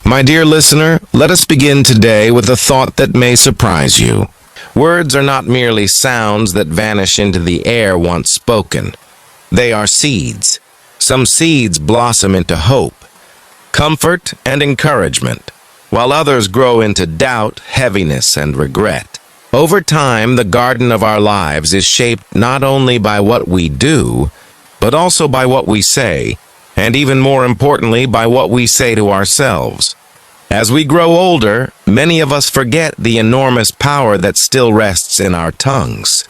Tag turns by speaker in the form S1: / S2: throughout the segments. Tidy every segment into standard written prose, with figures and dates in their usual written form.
S1: My dear listener, let us begin today with a thought that may surprise you. Words are not merely sounds that vanish into the air once spoken. They are seeds. Some seeds blossom into hope, comfort, and encouragement, while others grow into doubt, heaviness, and regret. Over time, the garden of our lives is shaped not only by what we do, but also by what we say, and even more importantly, by what we say to ourselves. As we grow older, many of us forget the enormous power that still rests in our tongues.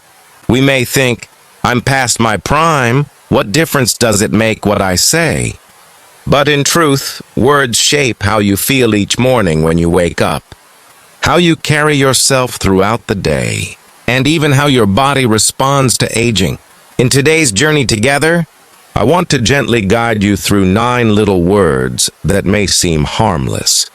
S1: We may think, I'm past my prime, what difference does it make what I say? But in truth, words shape how you feel each morning when you wake up, how you carry yourself throughout the day, and even how your body responds to aging. In today's journey together, I want to gently guide you through 9 little words that may seem harmless,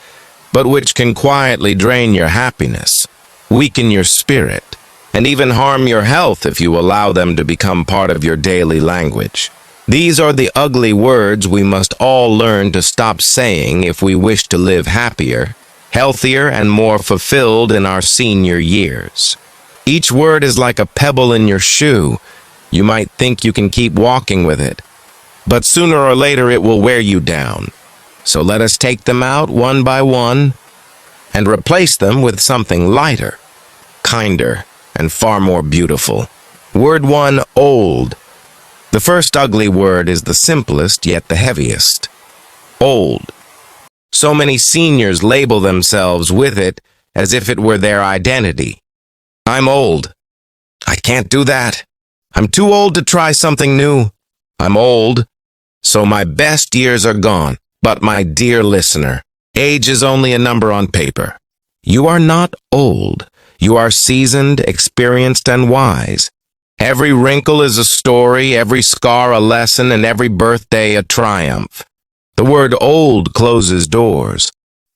S1: but which can quietly drain your happiness, weaken your spirit, and even harm your health if you allow them to become part of your daily language. These are the ugly words we must all learn to stop saying if we wish to live happier, healthier, and more fulfilled in our senior years. Each word is like a pebble in your shoe. You might think you can keep walking with it, but sooner or later it will wear you down. So let us take them out one by one and replace them with something lighter, kinder, and far more beautiful. Word 1, old. The first ugly word is the simplest yet the heaviest. Old. So many seniors label themselves with it as if it were their identity. I'm old. I can't do that. I'm too old to try something new. I'm old, so my best years are gone. But my dear listener, age is only a number on paper. You are not old. You are seasoned, experienced, and wise. Every wrinkle is a story, every scar a lesson, and every birthday a triumph. The word old closes doors.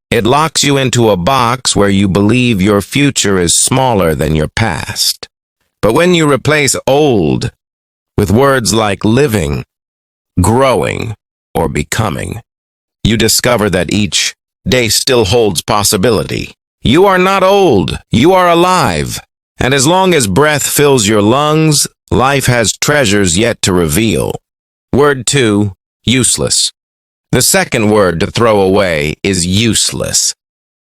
S1: It locks you into a box where you believe your future is smaller than your past. But when you replace old with words like living, growing, or becoming, you discover that each day still holds possibility. You are not old, you are alive. And as long as breath fills your lungs, life has treasures yet to reveal. Word 2, useless. The second word to throw away is useless.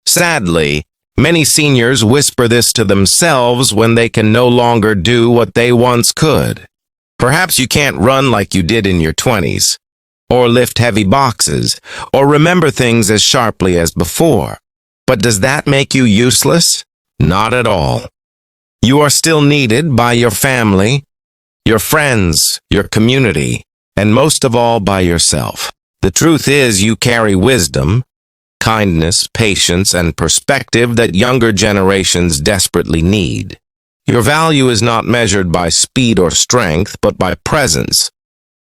S1: Sadly, many seniors whisper this to themselves when they can no longer do what they once could. Perhaps you can't run like you did in your 20s, or lift heavy boxes, or remember things as sharply as before. But does that make you useless? Not at all. You are still needed by your family, your friends, your community, and most of all by yourself. The truth is you carry wisdom, kindness, patience, and perspective that younger generations desperately need. Your value is not measured by speed or strength, but by presence.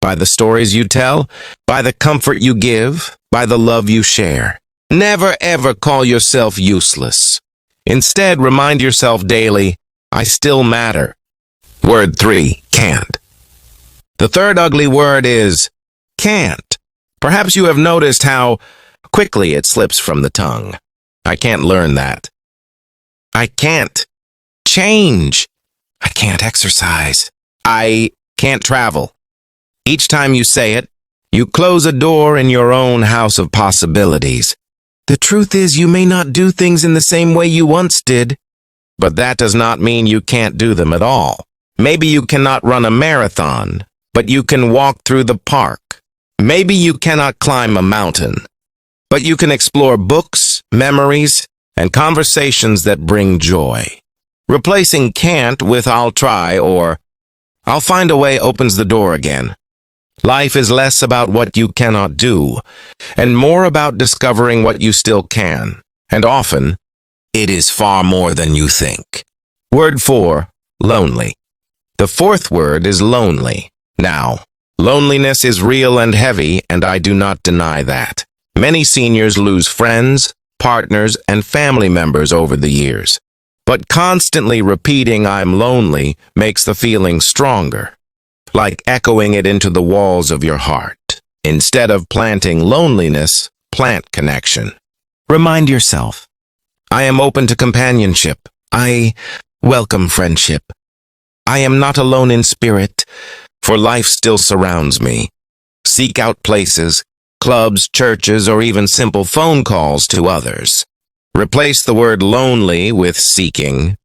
S1: By the stories you tell, by the comfort you give, by the love you share. Never ever call yourself useless. Instead, remind yourself daily, I still matter. Word 3, can't. The third ugly word is can't. Perhaps you have noticed how quickly it slips from the tongue. I can't learn that. I can't change. I can't exercise. I can't travel. Each time you say it, you close a door in your own house of possibilities. The truth is you may not do things in the same way you once did, but that does not mean you can't do them at all. Maybe you cannot run a marathon, but you can walk through the park. Maybe you cannot climb a mountain, but you can explore books, memories, and conversations that bring joy. Replacing can't with I'll try or I'll find a way opens the door again. Life is less about what you cannot do, and more about discovering what you still can. And often, it is far more than you think. Word 4, lonely. The fourth word is lonely. Now, loneliness is real and heavy, and I do not deny that. Many seniors lose friends, partners, and family members over the years. But constantly repeating I'm lonely makes the feeling stronger, like echoing it into the walls of your heart. Instead of planting loneliness, plant connection. Remind yourself, I am open to companionship. I welcome friendship. I am not alone in spirit, for life still surrounds me. Seek out places, clubs, churches, or even simple phone calls to others. Replace the word lonely with seeking,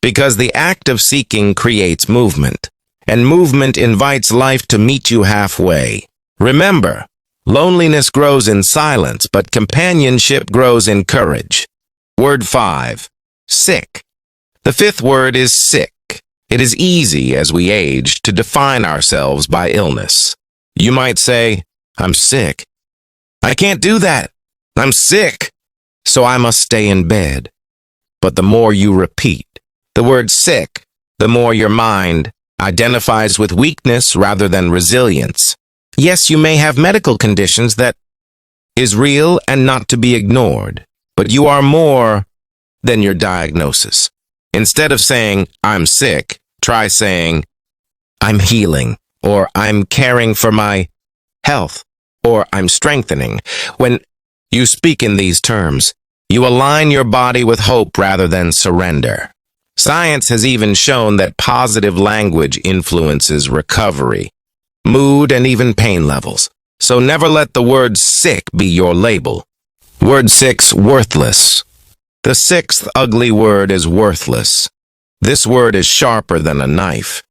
S1: because the act of seeking creates movement, and movement invites life to meet you halfway. Remember, loneliness grows in silence, but companionship grows in courage. Word 5. Sick. The fifth word is sick. It is easy as we age to define ourselves by illness. You might say, I'm sick. I can't do that. I'm sick, so I must stay in bed. But the more you repeat the word sick, the more your mind identifies with weakness rather than resilience. Yes, you may have medical conditions that is real and not to be ignored, but you are more than your diagnosis. Instead of saying, I'm sick, try saying, I'm healing, or I'm caring for my health, or I'm strengthening. When you speak in these terms, you align your body with hope rather than surrender. Science has even shown that positive language influences recovery, mood, and even pain levels. So never let the word sick be your label. Word 6, worthless. The sixth ugly word is worthless. This word is sharper than a knife,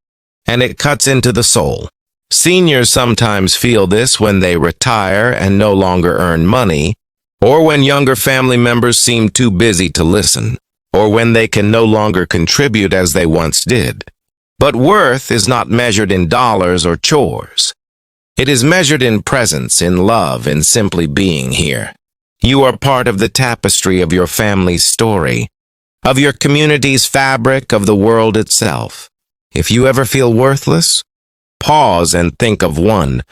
S1: and it cuts into the soul. Seniors sometimes feel this when they retire and no longer earn money, or when younger family members seem too busy to listen, or when they can no longer contribute as they once did. But worth is not measured in dollars or chores. It is measured in presence, in love, in simply being here. You are part of the tapestry of your family's story, of your community's fabric, of the world itself. If you ever feel worthless, pause and think of one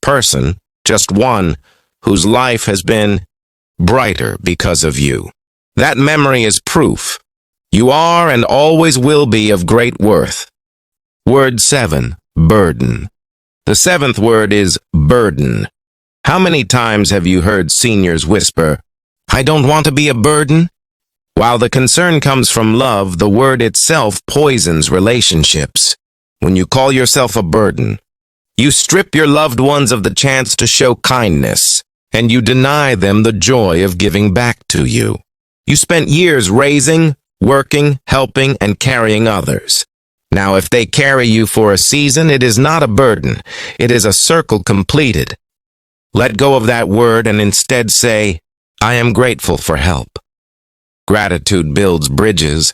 S1: person, just one, whose life has been brighter because of you. That memory is proof. You are and always will be of great worth. Word 7, burden. The seventh word is burden. How many times have you heard seniors whisper, I don't want to be a burden? While the concern comes from love, the word itself poisons relationships. When you call yourself a burden, you strip your loved ones of the chance to show kindness, and you deny them the joy of giving back to you. You spent years raising, working, helping, and carrying others. Now, if they carry you for a season, it is not a burden. It is a circle completed. Let go of that word and instead say, I am grateful for help. Gratitude builds bridges,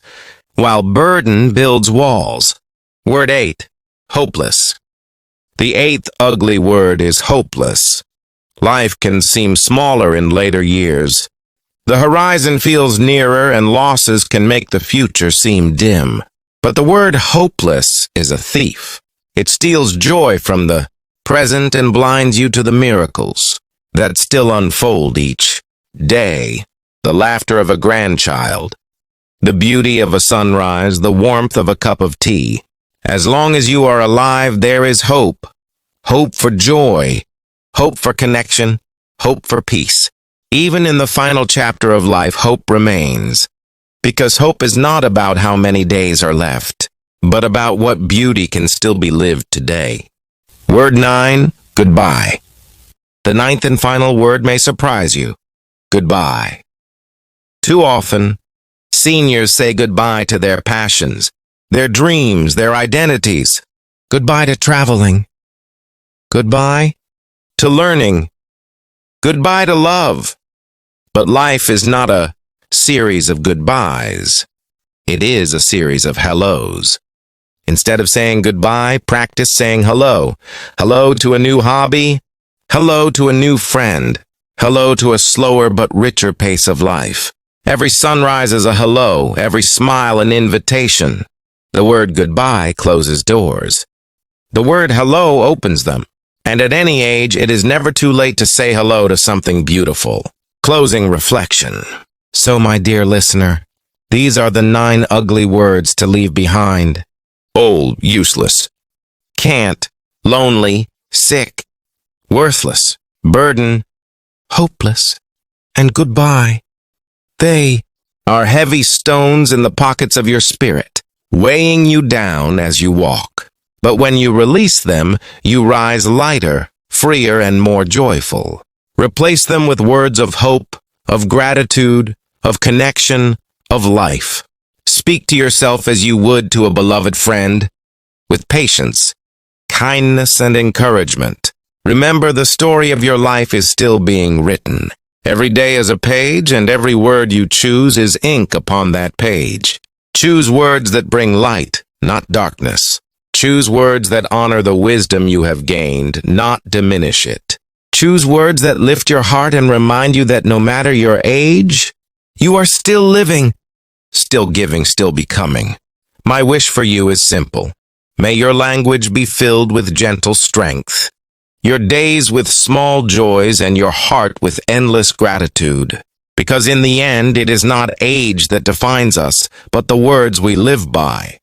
S1: while burden builds walls. Word 8, hopeless. The eighth ugly word is hopeless. Life can seem smaller in later years. The horizon feels nearer and losses can make the future seem dim. But the word hopeless is a thief. It steals joy from the present and blinds you to the miracles that still unfold each day. The laughter of a grandchild, the beauty of a sunrise, the warmth of a cup of tea. As long as you are alive, there is hope. Hope for joy, hope for connection, hope for peace. Even in the final chapter of life, hope remains. Because hope is not about how many days are left, but about what beauty can still be lived today. Word 9, goodbye. The ninth and final word may surprise you. Goodbye. Too often, seniors say goodbye to their passions, their dreams, their identities. Goodbye to traveling. Goodbye to learning. Goodbye to love. But life is not a series of goodbyes. It is a series of hellos. Instead of saying goodbye, practice saying hello. Hello to a new hobby. Hello to a new friend. Hello to a slower but richer pace of life. Every sunrise is a hello, every smile an invitation. The word goodbye closes doors. The word hello opens them. And at any age, it is never too late to say hello to something beautiful. Closing reflection. So, my dear listener, these are the 9 ugly words to leave behind. Old, useless. Can't, lonely, sick, worthless, burden, hopeless, and goodbye. They are heavy stones in the pockets of your spirit, weighing you down as you walk. But when you release them, you rise lighter, freer, and more joyful. Replace them with words of hope, of gratitude, of connection, of life. Speak to yourself as you would to a beloved friend, with patience, kindness, and encouragement. Remember, the story of your life is still being written. Every day is a page, and every word you choose is ink upon that page. Choose words that bring light, not darkness. Choose words that honor the wisdom you have gained, not diminish it. Choose words that lift your heart and remind you that no matter your age, you are still living, still giving, still becoming. My wish for you is simple. May your language be filled with gentle strength, your days with small joys, and your heart with endless gratitude. Because in the end, it is not age that defines us, but the words we live by.